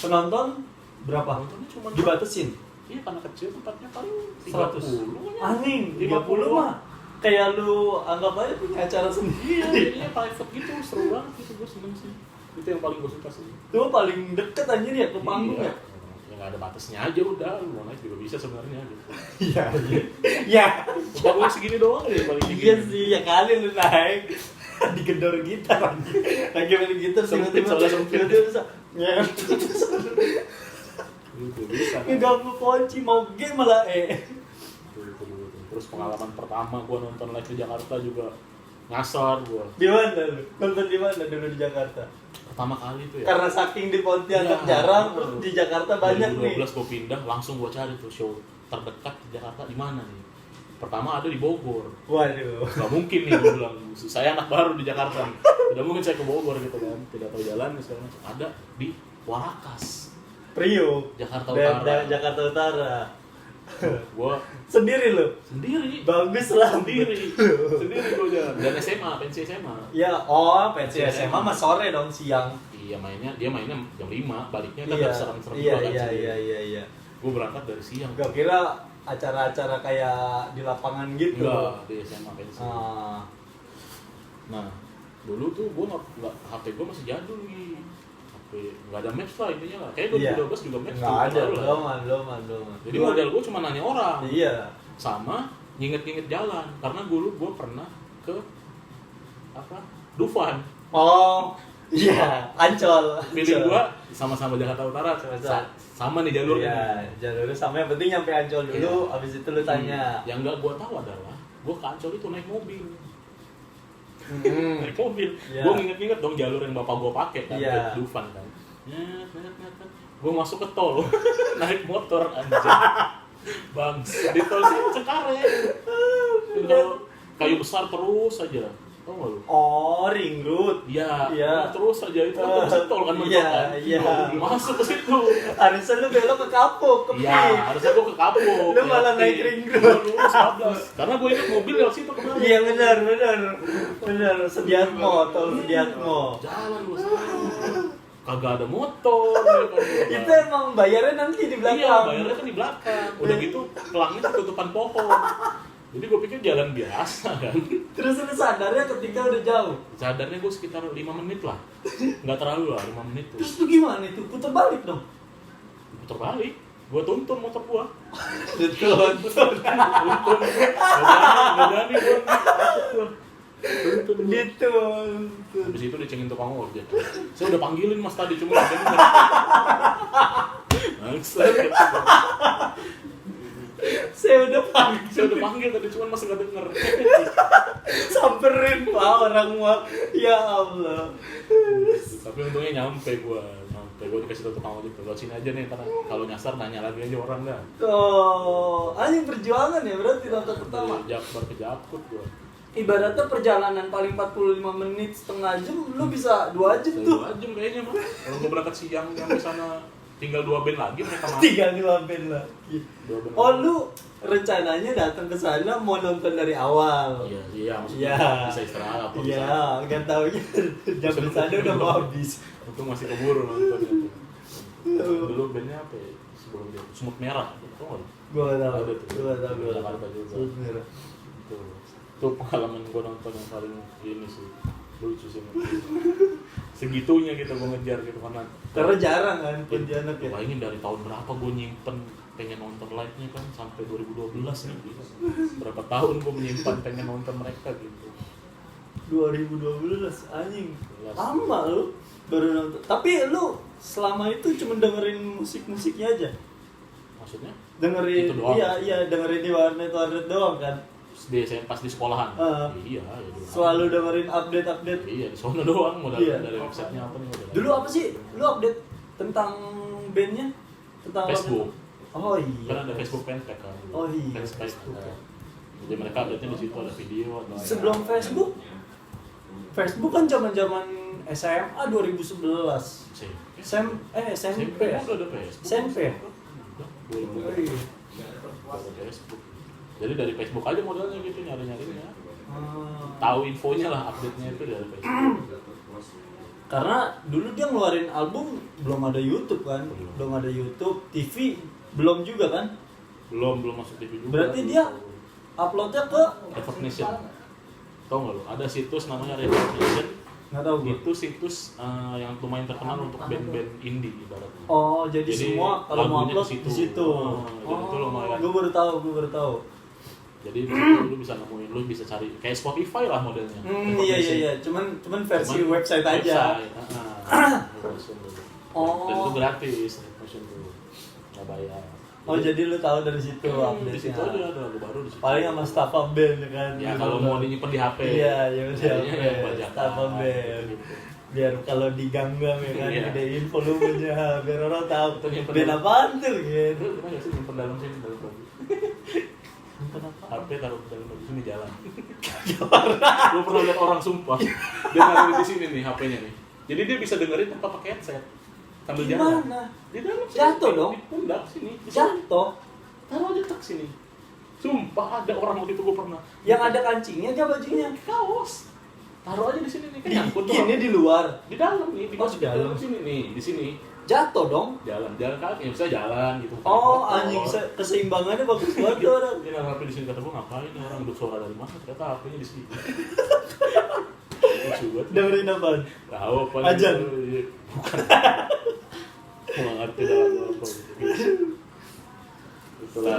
[SPEAKER 1] Penonton berapa?
[SPEAKER 2] Nontonnya cuma
[SPEAKER 1] Dibatasin?
[SPEAKER 2] Iya, karena kecil tempatnya paling
[SPEAKER 1] 100.
[SPEAKER 2] 30.
[SPEAKER 1] Anjing, 50 mah. Kayak lu anggap aja punya acara sendiri.
[SPEAKER 2] Iya, jadinya private gitu, seru banget gitu, gue seneng sih. Itu yang paling gue suka sih.
[SPEAKER 1] Itu paling deket anjir ya ke panggung ya?
[SPEAKER 2] Ya nggak ada batasnya aja udah, lu mau naik juga bisa sebenarnya gitu.
[SPEAKER 1] Iya. Ya.
[SPEAKER 2] Panggung segini doang ya paling tinggi.
[SPEAKER 1] Iya sih, ya kali lu naik digedor gitar anjir. Lagi main gitar
[SPEAKER 2] Sempit, soalnya sempit.
[SPEAKER 1] tiba-tiba ya.
[SPEAKER 2] Gitu, bisa.
[SPEAKER 1] Ngeganggu kunci mau game malah
[SPEAKER 2] Terus pengalaman pertama gue nonton live di Jakarta juga Ngasar gua.
[SPEAKER 1] Di mana lu? Nonton di mana dulu di Jakarta?
[SPEAKER 2] Pertama kali tuh ya.
[SPEAKER 1] Karena saking di Pontianak
[SPEAKER 2] Ya,
[SPEAKER 1] jarang, terus di Jakarta banyak nih.
[SPEAKER 2] 2012 gua pindah, langsung gua cari tuh show terdekat di Jakarta di mana nih. Pertama ada di Bogor.
[SPEAKER 1] Waduh.
[SPEAKER 2] Gak mungkin nih gue bilang, saya anak baru di Jakarta nih. Tidak mungkin saya ke Bogor gitu kan. Tidak tahu jalan segala macam. Ada di Warakas,
[SPEAKER 1] Priok,
[SPEAKER 2] Jakarta Utara.
[SPEAKER 1] Jakarta Utara.
[SPEAKER 2] Gua
[SPEAKER 1] Sendiri lu?
[SPEAKER 2] sendiri.
[SPEAKER 1] Bagus lah.
[SPEAKER 2] Sendiri gue jalan. Dan SMA, pensi SMA.
[SPEAKER 1] Ya, pensi SMA mah sore dong, siang.
[SPEAKER 2] Iya dia mainnya jam 5, baliknya kan
[SPEAKER 1] Iya,
[SPEAKER 2] serem-serem
[SPEAKER 1] iya,
[SPEAKER 2] juga kan.
[SPEAKER 1] iya.
[SPEAKER 2] Gue berangkat dari siang.
[SPEAKER 1] Gak kira acara-acara kayak di lapangan gitu.
[SPEAKER 2] Enggak, di SMA pensi.
[SPEAKER 1] Ah,
[SPEAKER 2] Nah, dulu tuh gue nggak HP gue masih jadul nih. HP nggak ada maps lah intinya lah. Kayak 2012 juga maps
[SPEAKER 1] nggak ada,
[SPEAKER 2] baru lah.
[SPEAKER 1] belum.
[SPEAKER 2] Jadi modal gue cuma nanya orang.
[SPEAKER 1] Iya.
[SPEAKER 2] Sama nginget-nginget jalan. Karena dulu gue pernah ke Dufan.
[SPEAKER 1] Oh, iya, Ancol.
[SPEAKER 2] Pilih gue sama-sama Jakarta Utara. Sama nih jalurnya.
[SPEAKER 1] Iya, jalurnya sama, yang penting nyampe Ancol dulu, abis itu lu tanya.
[SPEAKER 2] Yang nggak gue tahu adalah gue ke Ancol itu naik mobil. Naik mobil.
[SPEAKER 1] Iya.
[SPEAKER 2] Gue nginget-nginget dong jalur yang bapak gue pakai kan,
[SPEAKER 1] Iya.
[SPEAKER 2] ke Dufan kan. Nyet. Gue masuk ke tol, naik motor anjir. Bang, di tol sih Cengkareng. Kalau kayu besar terus aja. Tau gak lu?
[SPEAKER 1] Oh, ring road.
[SPEAKER 2] Iya,
[SPEAKER 1] Iya.
[SPEAKER 2] terus aja itu kan terus tol kan mentok
[SPEAKER 1] Iya,
[SPEAKER 2] kan.
[SPEAKER 1] iya.
[SPEAKER 2] Masuk ke situ.
[SPEAKER 1] Harusnya lu belok ke Kapuk, ke
[SPEAKER 2] Iya,
[SPEAKER 1] Pik.
[SPEAKER 2] harusnya gue ke Kapuk.
[SPEAKER 1] Lu malah naik ring road.
[SPEAKER 2] Gue lurus 14. Karena gue ingat mobil lewat situ kemarin.
[SPEAKER 1] Iya, benar. Sediatmo, tol Sediatmo.
[SPEAKER 2] Jalan lu kagak ada motor ya kan.
[SPEAKER 1] Itu emang bayarnya nanti di belakang.
[SPEAKER 2] Iya, bayarnya kan di belakang. Udah gitu pelangnya ketutupan pohon. Jadi gue pikir jalan biasa kan.
[SPEAKER 1] Terus lu sadarnya ketika udah jauh.
[SPEAKER 2] Sadarnya gue sekitar 5 menit lah. Nggak terlalu lah, 5 menit tuh.
[SPEAKER 1] Terus lu gimana itu? Putar balik dong.
[SPEAKER 2] Putar balik. Gue tuntun motor gue.
[SPEAKER 1] Betul.
[SPEAKER 2] Tuntun. Gak berani gue. Tuntun gue.
[SPEAKER 1] Gitu.
[SPEAKER 2] Habis itu dicengin tukang ojek. Saya udah panggilin mas tadi, cuma gak denger. Maksud.
[SPEAKER 1] Saya udah panggil.
[SPEAKER 2] Saya udah panggil tadi, cuma masih gak denger.
[SPEAKER 1] Samperin pak orang mah. Ya Allah.
[SPEAKER 2] Tapi untungnya nyampe gue dikasih tau tukang ojek, lewat sini aja nih, karena kalau nyasar nanya lagi aja orang dah.
[SPEAKER 1] Oh, anjing perjuangan ya berarti nonton pertama.
[SPEAKER 2] Dari Jakbar ke Jakut gue.
[SPEAKER 1] Ibaratnya perjalanan paling 45 menit, setengah jam, lu bisa 2 jam tuh.
[SPEAKER 2] 2 jam kayaknya mah. Kalau gue berangkat siang nyampe sana tinggal 2 band lagi mereka makan.
[SPEAKER 1] Tinggal 2 band lagi.
[SPEAKER 2] 2 band.
[SPEAKER 1] Oh, lu rencananya datang ke sana mau nonton dari awal.
[SPEAKER 2] Iya, maksudnya
[SPEAKER 1] Iya.
[SPEAKER 2] bisa istirahat apa
[SPEAKER 1] Iya, nggak taunya jam di sana udah mau habis.
[SPEAKER 2] Itu masih keburu nonton itu. Dulu bandnya apa ya? Sebelum dia Semut Merah, tau nggak?
[SPEAKER 1] Gua nggak tahu.
[SPEAKER 2] Ada tuh.
[SPEAKER 1] Gua nggak tahu.
[SPEAKER 2] Di Jakarta juga.
[SPEAKER 1] Semut Merah.
[SPEAKER 2] Itu pengalaman gue nonton yang paling ini sih, lucu sih. Segitunya kita gue ngejar gitu
[SPEAKER 1] Karena jarang kan Pontianak ya.
[SPEAKER 2] Bayangin dari tahun berapa gue nyimpen pengen nonton live-nya kan, sampai 2012 nih gitu. Berapa tahun gue menyimpan pengen nonton mereka gitu.
[SPEAKER 1] 2012 anjing.
[SPEAKER 2] Jelas.
[SPEAKER 1] Lama lu baru nonton. Tapi lu selama itu cuma dengerin musik-musiknya aja.
[SPEAKER 2] Maksudnya?
[SPEAKER 1] Dengerin
[SPEAKER 2] Itu doang.
[SPEAKER 1] iya dengerin di warnet doang kan.
[SPEAKER 2] Biasanya pas di sekolahan. Iya, ya dulu.
[SPEAKER 1] Selalu dengerin update.
[SPEAKER 2] Iya, di sana doang modal
[SPEAKER 1] Iya.
[SPEAKER 2] dari websitenya apa nih modal.
[SPEAKER 1] Dulu apa sih? Lu update tentang bandnya? Tentang
[SPEAKER 2] Facebook.
[SPEAKER 1] Oh iya.
[SPEAKER 2] Kan ada Facebook fanpage kan.
[SPEAKER 1] Oh iya,
[SPEAKER 2] Fanpage
[SPEAKER 1] Facebook.
[SPEAKER 2] ada. Jadi mereka update-nya di situ ada video ada.
[SPEAKER 1] Sebelum Facebook kan zaman-zaman SMA 2011. SMP ya?
[SPEAKER 2] Udah ada Facebook.
[SPEAKER 1] SMP ya?
[SPEAKER 2] Udah,
[SPEAKER 1] Oh iya.
[SPEAKER 2] ada Facebook. Jadi dari Facebook aja modalnya gitu nyari-nyarinya.
[SPEAKER 1] Hmm.
[SPEAKER 2] Tahu infonya lah, update-nya itu dari Facebook.
[SPEAKER 1] Karena dulu dia ngeluarin album belum ada YouTube kan? Belum ada YouTube, TV belum juga kan?
[SPEAKER 2] Belum masuk TV juga.
[SPEAKER 1] Berarti dia uploadnya ke
[SPEAKER 2] Reverb Nation. Tahu nggak lu? Ada situs namanya Reverb Nation.
[SPEAKER 1] nggak tahu gue.
[SPEAKER 2] Itu situs yang lumayan terkenal untuk band-band indie ibaratnya.
[SPEAKER 1] Oh, jadi semua kalau mau
[SPEAKER 2] lagunya
[SPEAKER 1] upload di situ.
[SPEAKER 2] Dan itu lumayan.
[SPEAKER 1] Gue baru tahu.
[SPEAKER 2] Jadi di situ lu bisa nemuin, lu bisa cari kayak Spotify lah modelnya.
[SPEAKER 1] Iya. Cuman versi website aja.
[SPEAKER 2] Reverb Nation dulu.
[SPEAKER 1] Oh.
[SPEAKER 2] Dan itu gratis, Reverb Nation tuh. Nggak bayar.
[SPEAKER 1] Oh jadi lu tahu dari situ
[SPEAKER 2] Di
[SPEAKER 1] update-nya.
[SPEAKER 2] situ aja ada lagu baru di situ.
[SPEAKER 1] Paling sama Stafa Band kan.
[SPEAKER 2] Ya kalau mau nyimpen di HP.
[SPEAKER 1] Iya, ya udah.
[SPEAKER 2] Jadinya yang bajakan,
[SPEAKER 1] Stafa Band.
[SPEAKER 2] gitu.
[SPEAKER 1] Biar kalau diganggang ya kan
[SPEAKER 2] Iya.
[SPEAKER 1] gedein volumenya biar orang tahu
[SPEAKER 2] Itu nyimpen
[SPEAKER 1] band
[SPEAKER 2] dalam-
[SPEAKER 1] apaan tuh gitu.
[SPEAKER 2] Lu pernah nggak sih nyimpen dalam sini dalam baju?
[SPEAKER 1] Kenapa?
[SPEAKER 2] HP taruh dalam baju sini jalan. Lu pernah lihat orang sumpah dia naruh di sini nih HP-nya nih. Jadi dia bisa dengerin tanpa pakai headset sambil jalan.
[SPEAKER 1] Gimana?
[SPEAKER 2] Di dalam sini,
[SPEAKER 1] Jatuh dong.
[SPEAKER 2] Di pundak sini. Di sini.
[SPEAKER 1] Jatuh.
[SPEAKER 2] Taruh aja tak sini. Sumpah ada orang waktu itu gue pernah.
[SPEAKER 1] Yang ada kancingnya aja bajunya.
[SPEAKER 2] Kaos. Taruh aja di sini nih. Kan
[SPEAKER 1] Di,
[SPEAKER 2] nyangkut tuh.
[SPEAKER 1] ini di luar.
[SPEAKER 2] Di dalam nih,
[SPEAKER 1] Oh, di dalam.
[SPEAKER 2] sini nih, di sini.
[SPEAKER 1] Jatuh dong.
[SPEAKER 2] Jalan kaki, ya bisa jalan gitu.
[SPEAKER 1] Oh,
[SPEAKER 2] Motor.
[SPEAKER 1] anjing keseimbangannya bagus banget tuh orang.
[SPEAKER 2] Dia naruh HP di sini, kata gue ngapain nih orang duduk suara dari mana? Ternyata HP-nya di sini. Lucu banget.
[SPEAKER 1] Dengerin apaan?
[SPEAKER 2] Tahu apa?
[SPEAKER 1] Ajan.
[SPEAKER 2] Iya. Bukan. Gue nggak ngerti dalam apa. Itulah.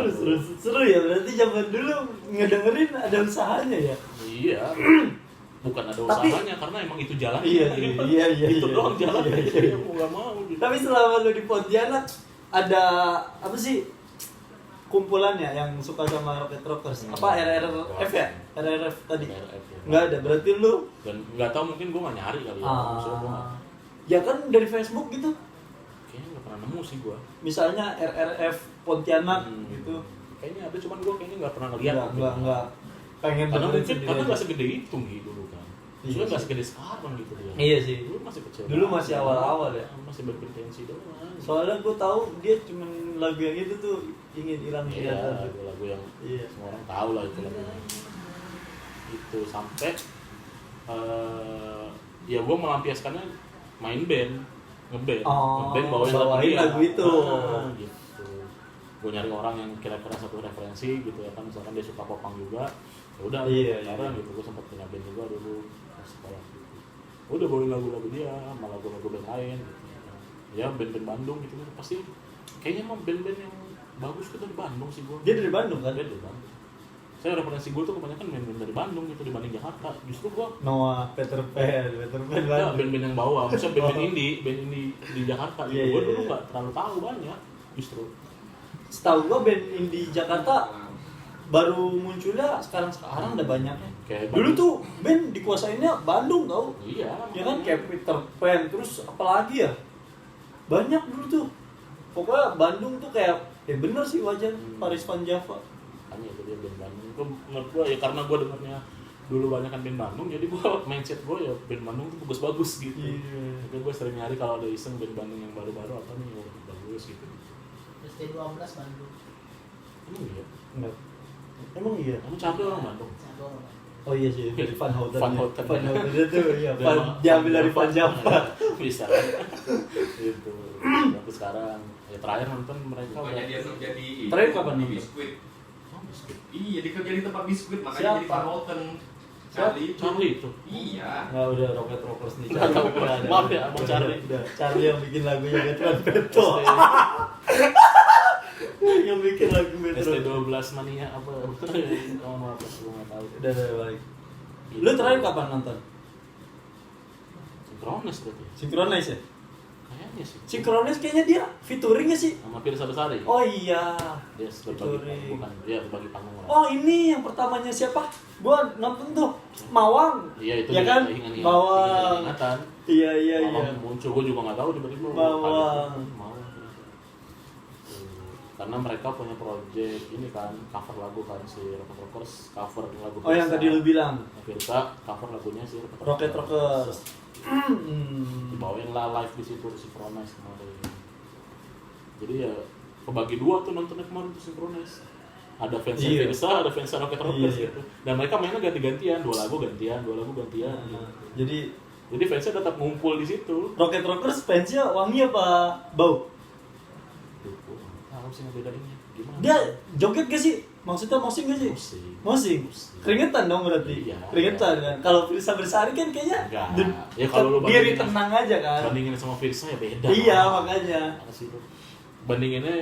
[SPEAKER 1] Seru ya, berarti zaman dulu ngedengerin ada usahanya ya.
[SPEAKER 2] Iya. Bukan ada
[SPEAKER 1] Tapi-
[SPEAKER 2] usahanya karena emang itu jalan.
[SPEAKER 1] Iya, iya, iya,
[SPEAKER 2] Itu
[SPEAKER 1] iya.
[SPEAKER 2] doang jalan.
[SPEAKER 1] Iya, iya, iya.
[SPEAKER 2] Mau nggak mau. Gitu.
[SPEAKER 1] Tapi selama lu di Pontianak ada apa sih kumpulannya yang suka sama Rocket Rockers? Apa RRF ya? RRF tadi?
[SPEAKER 2] RRF, ya.
[SPEAKER 1] Nggak ada, berarti lu
[SPEAKER 2] Dan nggak tahu mungkin gue nggak nyari kali ya. Maksudnya gue nggak.
[SPEAKER 1] ya kan dari Facebook gitu.
[SPEAKER 2] Kayaknya nggak pernah nemu sih gue.
[SPEAKER 1] Misalnya RRF Pontianak
[SPEAKER 2] Hmm.
[SPEAKER 1] gitu.
[SPEAKER 2] Kayaknya ada, cuman gue kayaknya nggak pernah ngeliat.
[SPEAKER 1] Enggak. Pengen
[SPEAKER 2] Karena
[SPEAKER 1] dengerin
[SPEAKER 2] mungkin
[SPEAKER 1] sendiri
[SPEAKER 2] karena
[SPEAKER 1] aja.
[SPEAKER 2] nggak segede itu gitu dulu kan.
[SPEAKER 1] Iya
[SPEAKER 2] Maksudnya nggak
[SPEAKER 1] sih.
[SPEAKER 2] segede sekarang gitu ya.
[SPEAKER 1] Iya sih.
[SPEAKER 2] Dulu masih kecil.
[SPEAKER 1] Dulu
[SPEAKER 2] banget.
[SPEAKER 1] masih awal-awal ya.
[SPEAKER 2] Masih berpotensi doang.
[SPEAKER 1] Soalnya gue tahu dia cuma lagu yang itu tuh ingin hilang
[SPEAKER 2] Iya,
[SPEAKER 1] ingatan.
[SPEAKER 2] lagu-lagu yang
[SPEAKER 1] Iya.
[SPEAKER 2] semua orang tahu lah itu lagu. Itu sampai ya gue melampiaskannya main band, ngeband,
[SPEAKER 1] Oh,
[SPEAKER 2] bawain
[SPEAKER 1] bawain
[SPEAKER 2] dia.
[SPEAKER 1] lagu itu.
[SPEAKER 2] Gitu. Gue nyari orang yang kira-kira satu referensi gitu ya kan, misalkan dia suka popang juga, ya udah,
[SPEAKER 1] Iya,
[SPEAKER 2] pacaran
[SPEAKER 1] iya.
[SPEAKER 2] gitu. Gue sempat punya band juga dulu pas sekolah gitu. Udah bawain lagu-lagu dia, sama lagu-lagu band lain gitu. Ya band-band Bandung gitu pasti kayaknya mah band-band yang bagus itu dari Bandung sih gue.
[SPEAKER 1] Dia dari Bandung kan?
[SPEAKER 2] Dia dari Bandung. Saya referensi gue tuh kebanyakan band-band dari Bandung gitu dibanding Jakarta. Justru gue
[SPEAKER 1] Noah, Peter Pan
[SPEAKER 2] ya,
[SPEAKER 1] Bandung.
[SPEAKER 2] band-band yang bawa, misalnya band-band indie di Jakarta gitu.
[SPEAKER 1] Iya,
[SPEAKER 2] Gue
[SPEAKER 1] iya,
[SPEAKER 2] dulu
[SPEAKER 1] iya.
[SPEAKER 2] nggak terlalu tahu banyak justru.
[SPEAKER 1] Setahu gua band indie Jakarta baru munculnya sekarang udah banyak.
[SPEAKER 2] Kayak
[SPEAKER 1] Dulu
[SPEAKER 2] Bandung.
[SPEAKER 1] tuh band dikuasainnya Bandung tau.
[SPEAKER 2] Iya.
[SPEAKER 1] Ya kan kayak Peter Pan terus apalagi ya? Banyak dulu tuh. Pokoknya Bandung tuh kayak bener sih wajar Paris Van Java.
[SPEAKER 2] Hanya itu dia band Bandung. Itu menurut gue ya karena gue dengarnya dulu banyak kan band Bandung, jadi gue mindset gue ya band Bandung tuh bagus-bagus gitu.
[SPEAKER 1] Iya.
[SPEAKER 2] Jadi gue sering nyari kalau ada iseng band Bandung yang baru-baru apa nih yang bagus gitu.
[SPEAKER 3] SD12 Bandung.
[SPEAKER 2] Emang iya?
[SPEAKER 1] Enggak. Emang iya.
[SPEAKER 2] Kamu capek orang Bandung?
[SPEAKER 3] Cabang.
[SPEAKER 1] Oh iya sih, dari Van Houten.
[SPEAKER 2] Van Houten.
[SPEAKER 1] Van Houten itu iya,
[SPEAKER 2] Dari
[SPEAKER 1] Van diambil dari Van Java.
[SPEAKER 2] Bisa. Itu. Tapi sekarang ya terakhir nonton mereka
[SPEAKER 4] Bukannya dia kerja di
[SPEAKER 1] Terakhir kapan
[SPEAKER 4] di
[SPEAKER 1] nonton?
[SPEAKER 4] biskuit.
[SPEAKER 2] Oh, biskuit.
[SPEAKER 4] Iya, dia kerja di tempat biskuit, makanya
[SPEAKER 1] Siapa?
[SPEAKER 4] jadi Van Houten.
[SPEAKER 1] Siapa?
[SPEAKER 4] Charlie itu.
[SPEAKER 2] Charlie itu.
[SPEAKER 4] Iya.
[SPEAKER 1] Nggak udah Rocket Rockers nih.
[SPEAKER 2] Nggak tahu.
[SPEAKER 1] Udah ada.
[SPEAKER 2] Maaf ya, Abang
[SPEAKER 1] Udah,
[SPEAKER 2] Charlie.
[SPEAKER 1] udah. Charlie yang bikin lagunya Metron Beto. Yang bikin lagu Metron.
[SPEAKER 2] ST12 mania apa? Oh, maaf, gue nggak tahu.
[SPEAKER 1] Udah baik. Lu terakhir kapan nonton?
[SPEAKER 2] Sinkronis berarti.
[SPEAKER 1] Synchronize ya?
[SPEAKER 2] Kayaknya sih.
[SPEAKER 1] Synchronize kayaknya dia featuring nggak sih?
[SPEAKER 2] Sama Pirsa Besari.
[SPEAKER 1] Oh iya.
[SPEAKER 2] Dia berbagi
[SPEAKER 1] featuring.
[SPEAKER 2] bukan dia berbagi panggung lah.
[SPEAKER 1] Oh ini yang pertamanya siapa? Gua nonton tuh Mawang.
[SPEAKER 2] Iya itu
[SPEAKER 1] ya
[SPEAKER 2] dia,
[SPEAKER 1] kan?
[SPEAKER 2] ingat-ingat.
[SPEAKER 1] Mawang.
[SPEAKER 2] Ingatan.
[SPEAKER 1] Iya iya iya.
[SPEAKER 2] Mawang muncul, gue juga nggak tahu tiba-tiba.
[SPEAKER 1] Mawang.
[SPEAKER 2] kaget. Mawang. Karena mereka punya project ini kan cover lagu kan si Rocket Rockers cover lagu.
[SPEAKER 1] Oh yang
[SPEAKER 2] Pirsa.
[SPEAKER 1] tadi lu bilang
[SPEAKER 2] Pirsa cover lagunya si
[SPEAKER 1] Rocket Rockers.
[SPEAKER 2] Dibawain lah live di situ Synchronize kemarin. Jadi ya kebagi dua tuh nontonnya kemarin tuh Synchronize. Ada fans
[SPEAKER 1] Iya.
[SPEAKER 2] Pirsa, ada fans Rocket Rockers
[SPEAKER 1] Iya.
[SPEAKER 2] gitu. Dan mereka mainnya ganti-gantian, dua lagu gantian. gitu.
[SPEAKER 1] Jadi
[SPEAKER 2] Jadi fansnya tetap ngumpul di situ.
[SPEAKER 1] Rocket Rockers fansnya wangi apa bau?
[SPEAKER 2] Tahu sih ngebedainnya gimana?
[SPEAKER 1] Dia joget gak sih? Maksudnya mosing gak sih?
[SPEAKER 2] Mosing.
[SPEAKER 1] Mosing? Keringetan dong berarti?
[SPEAKER 2] Iya.
[SPEAKER 1] Keringetan kan? Kalau Firsa Bersari kan kayaknya
[SPEAKER 2] Enggak. Ya kalau lu
[SPEAKER 1] diri
[SPEAKER 2] bandingin-
[SPEAKER 1] tenang aja kan?
[SPEAKER 2] Bandingin sama Firsa ya beda.
[SPEAKER 1] Iya makanya.
[SPEAKER 2] Mana sih itu? Bandinginnya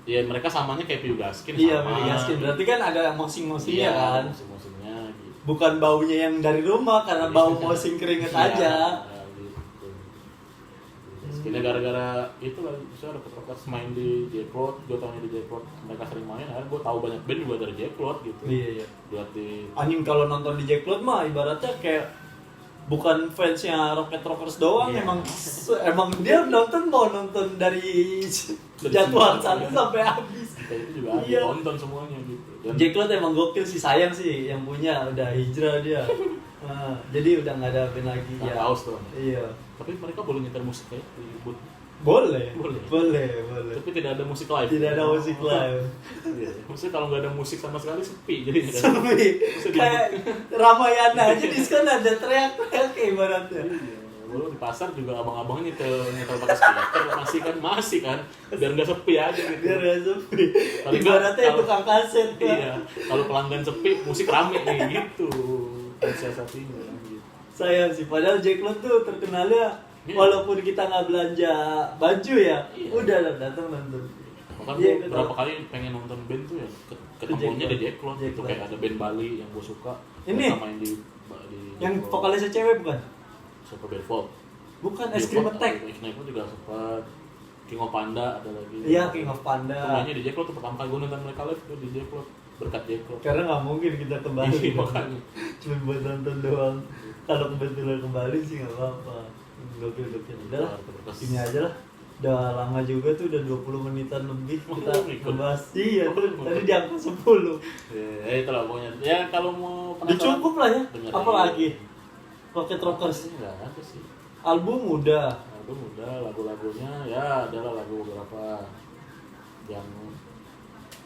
[SPEAKER 2] ya mereka samanya kayak Piu Gaskin
[SPEAKER 1] Iya,
[SPEAKER 2] sama.
[SPEAKER 1] Mary Gaskin. Berarti kan ada mosing-mosingnya
[SPEAKER 2] Iya,
[SPEAKER 1] kan?
[SPEAKER 2] musim-musimnya gitu.
[SPEAKER 1] Bukan baunya yang dari rumah karena bau mosing keringet
[SPEAKER 2] Iya,
[SPEAKER 1] aja.
[SPEAKER 2] gitu. Ini gara-gara itu lah, saya Rockets main di J-Cloud, gue taunya di J-Cloud, mereka sering main, akhirnya gue tahu banyak band juga dari J-Cloud gitu.
[SPEAKER 1] Iya.
[SPEAKER 2] Lihat di
[SPEAKER 1] Anjing kalau nonton di J-Cloud mah ibaratnya kayak bukan fansnya Rocket Rockers doang,
[SPEAKER 2] Iya.
[SPEAKER 1] emang dia mau nonton dari jadwal satu sampai habis.
[SPEAKER 2] kita itu juga ada
[SPEAKER 1] Iya.
[SPEAKER 2] nonton semuanya gitu. Dan
[SPEAKER 1] J-Cloud emang gokil sih, sayang sih yang punya udah hijrah dia. Nah, jadi udah nggak ada band lagi
[SPEAKER 2] nggak
[SPEAKER 1] ya.
[SPEAKER 2] tahu tuh.
[SPEAKER 1] Iya.
[SPEAKER 2] Tapi mereka boleh nyetel musik kayak di booth.
[SPEAKER 1] Boleh.
[SPEAKER 2] Boleh. Tapi tidak ada musik live.
[SPEAKER 1] Tidak ada musik live.
[SPEAKER 2] Iya. Maksudnya kalau nggak ada musik sama sekali sepi jadi nggak ada.
[SPEAKER 1] Sepi. Kayak Ramayana aja diskon ada teriak-teriak kayak ibaratnya.
[SPEAKER 2] Lu di pasar juga abang-abangnya nyetel pakai speaker masih kan biar nggak sepi aja gitu.
[SPEAKER 1] Biar nggak sepi.
[SPEAKER 2] Paling nggak
[SPEAKER 1] Ibaratnya
[SPEAKER 2] kalau-
[SPEAKER 1] tukang kaset.
[SPEAKER 2] Iya, kalau pelanggan sepi musik rame nih gitu. Siasatinya gitu.
[SPEAKER 1] Sayang sih, padahal J-Cloud tuh terkenalnya
[SPEAKER 2] Iya.
[SPEAKER 1] walaupun kita nggak belanja baju ya,
[SPEAKER 2] Iya.
[SPEAKER 1] udah lah datang nonton.
[SPEAKER 2] Bahkan
[SPEAKER 1] Iya,
[SPEAKER 2] gue
[SPEAKER 1] betul.
[SPEAKER 2] berapa kali pengen nonton band tuh ya ketemunya di J-Cloud gitu,
[SPEAKER 1] J-Cloud.
[SPEAKER 2] kayak ada band Bali yang gue suka.
[SPEAKER 1] Ini?
[SPEAKER 2] mereka main di
[SPEAKER 1] Yang
[SPEAKER 2] J-Cloud.
[SPEAKER 1] vokalisnya cewek bukan?
[SPEAKER 2] Super Bedford.
[SPEAKER 1] Bukan, Es Krim Attack.
[SPEAKER 2] Sniper juga sempat. King of Panda ada lagi.
[SPEAKER 1] Iya, King of
[SPEAKER 2] Itu
[SPEAKER 1] Panda.
[SPEAKER 2] mainnya di J-Cloud tuh pertama kali gue nonton mereka live tuh di J-Cloud, berkat J-Cloud.
[SPEAKER 1] Karena nggak mungkin kita kembali.
[SPEAKER 2] Iya, makanya.
[SPEAKER 1] Cuma buat nonton doang. Kalau kebetulan kembali sih nggak apa-apa. Gokil. Udah lah, sini aja lah. Udah lama juga tuh, udah 20 menitan lebih kita
[SPEAKER 2] Ikut.
[SPEAKER 1] ngebahas. Iya tuh, tadi di angka 10.
[SPEAKER 2] Ya itu lah pokoknya. Ya kalau mau
[SPEAKER 1] Udah cukup lah ya.
[SPEAKER 2] dengerin.
[SPEAKER 1] Apa lagi? Rocket Rockers.
[SPEAKER 2] Enggak ada sih.
[SPEAKER 1] Album udah.
[SPEAKER 2] Album udah, lagu-lagunya ya adalah lagu beberapa yang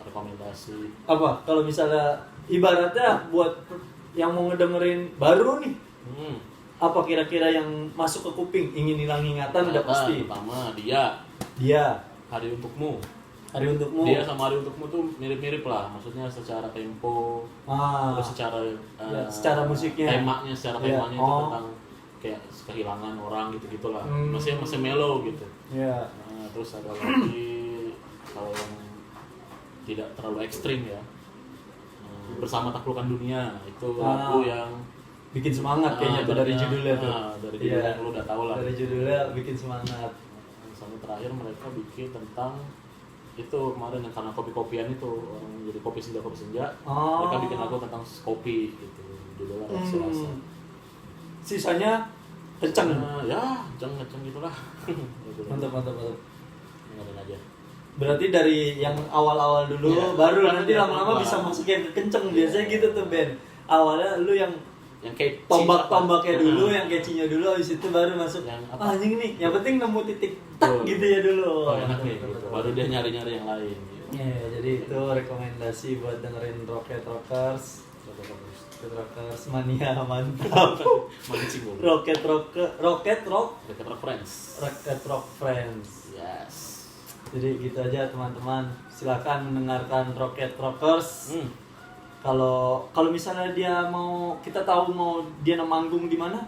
[SPEAKER 2] rekomendasi.
[SPEAKER 1] Apa? Kalau misalnya ibaratnya buat yang mau ngedengerin baru nih, apa kira-kira yang masuk ke kuping, ingin hilang ingatan udah pasti.
[SPEAKER 2] Pertama
[SPEAKER 1] Dia,
[SPEAKER 2] Hari Untukmu.
[SPEAKER 1] Hari Untukmu.
[SPEAKER 2] Dia sama Hari Untukmu tuh mirip-mirip lah, maksudnya secara tempo, terus secara
[SPEAKER 1] ya, secara musiknya.
[SPEAKER 2] secara
[SPEAKER 1] Iya.
[SPEAKER 2] temanya itu tentang kayak kehilangan orang gitu-gitulah. Masih mellow gitu.
[SPEAKER 1] Ya.
[SPEAKER 2] Nah, terus ada lagi kalau yang tidak terlalu ekstrim ya, Bersama Taklukan Dunia itu lagu yang
[SPEAKER 1] Bikin semangat kayaknya tuh dari judulnya tuh.
[SPEAKER 2] dari judulnya lu udah tahu lah.
[SPEAKER 1] Dari judulnya bikin semangat.
[SPEAKER 2] Sama terakhir mereka bikin tentang itu kemarin yang karena kopi-kopian itu orang jadi kopi senja mereka bikin lagu tentang kopi gitu, judulnya Rasa.
[SPEAKER 1] Sisanya kenceng.
[SPEAKER 2] Ya kenceng gitulah.
[SPEAKER 1] Mantap.
[SPEAKER 2] Dengerin aja.
[SPEAKER 1] Berarti dari yang awal-awal dulu,
[SPEAKER 2] Ya,
[SPEAKER 1] baru
[SPEAKER 2] kan
[SPEAKER 1] nanti
[SPEAKER 2] dia
[SPEAKER 1] lama-lama
[SPEAKER 2] pelan.
[SPEAKER 1] bisa masuk yang ke kenceng. Biasanya gitu tuh band. Awalnya lu yang
[SPEAKER 2] Yang kayak
[SPEAKER 1] tombak-tombaknya dulu, yang catchy-nya dulu, habis itu baru masuk.
[SPEAKER 2] Yang apa?
[SPEAKER 1] Anjing nih, yang penting nemu titik tak
[SPEAKER 2] Betul.
[SPEAKER 1] gitu ya dulu.
[SPEAKER 2] Oh, enak nih gitu. Baru dia nyari-nyari yang lain gitu.
[SPEAKER 1] Ya, jadi itu rekomendasi buat dengerin Rocket Rockers mania mantap.
[SPEAKER 2] Mancing gue.
[SPEAKER 1] Rocket Rock
[SPEAKER 2] Rocket Rock Friends.
[SPEAKER 1] Rocket Rock Friends.
[SPEAKER 2] Yes.
[SPEAKER 1] Jadi gitu aja teman-teman. Silakan mendengarkan Rocket Rockers.
[SPEAKER 2] Hmm.
[SPEAKER 1] Kalau misalnya dia kita tahu mau dia manggung di mana?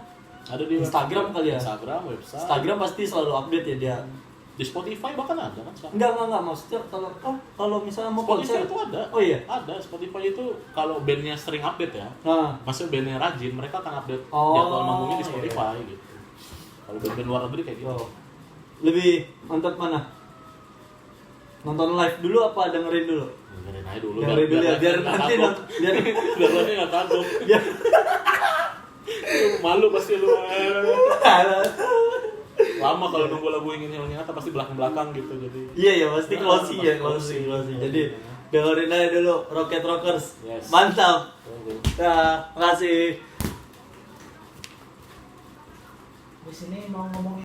[SPEAKER 2] Ada di
[SPEAKER 1] Instagram kali ya?
[SPEAKER 2] Instagram, website.
[SPEAKER 1] Instagram pasti selalu update ya dia.
[SPEAKER 2] Di Spotify bahkan ada kan sekarang.
[SPEAKER 1] Enggak maksudnya kalau misalnya mau
[SPEAKER 2] Spotify
[SPEAKER 1] konser
[SPEAKER 2] itu ada.
[SPEAKER 1] Oh iya.
[SPEAKER 2] Ada. Spotify itu kalau bandnya sering update ya.
[SPEAKER 1] Nah,
[SPEAKER 2] Maksudnya bandnya rajin, mereka akan update
[SPEAKER 1] Oh,
[SPEAKER 2] jadwal manggungnya di
[SPEAKER 1] iya.
[SPEAKER 2] Spotify gitu. Kalau band-band luar negeri kayak gitu.
[SPEAKER 1] oh. Lebih mantap mana? Nonton live dulu apa dengerin dulu?
[SPEAKER 2] Dengerin aja dulu.
[SPEAKER 1] Dengerin dulu ya, biar
[SPEAKER 2] nggak
[SPEAKER 1] nanti
[SPEAKER 2] kagok.
[SPEAKER 1] biar
[SPEAKER 2] biar nanti nggak kagok.
[SPEAKER 1] biar
[SPEAKER 2] Lu malu pasti lu. Lama kalau nunggu lagu ingin nyata pasti belakang gitu jadi.
[SPEAKER 1] Iya ya pasti closing ya,
[SPEAKER 2] Pasti
[SPEAKER 1] closing. Jadi dengerin aja dulu Rocket Rockers.
[SPEAKER 2] Yes.
[SPEAKER 1] Mantap.
[SPEAKER 2] Oke.
[SPEAKER 1] Nah, makasih.
[SPEAKER 3] Di sini mau ngomong